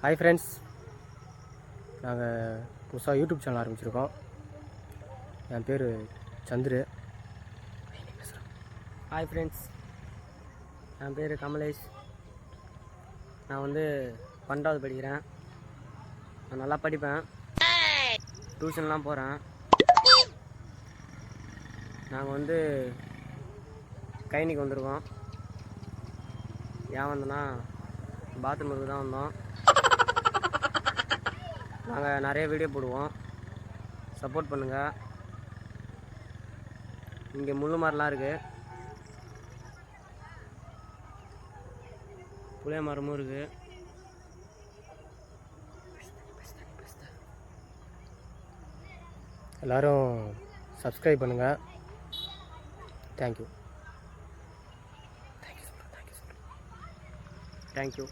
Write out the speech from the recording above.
Hi friends, நாங்கள் புதுசாக YouTube channel ஆரம்பிச்சிருக்கோம். என் பேர் சந்துரு. ஹாய் ஃப்ரெண்ட்ஸ், என் பேர் கமலேஷ். நான் வந்து 12வது படிக்கிறேன். நான் நல்லா படிப்பேன், டியூஷன்லாம் போகிறேன். நாங்கள் வந்து கைனிக்கு வந்திருக்கோம். ஏன் வந்தோன்னா பாத்ரூமுக்கு தான் வந்தோம். நாங்கள் நிறைய வீடியோ போடுவோம், சப்போர்ட் பண்ணுங்கள். இங்கே முள்ளு மரம்லாம் இருக்குது, புளிய மரமும் இருக்குது. எல்லோரும் சப்ஸ்கிரைப் பண்ணுங்கள். தேங்க்யூ. தேங்க்யூ.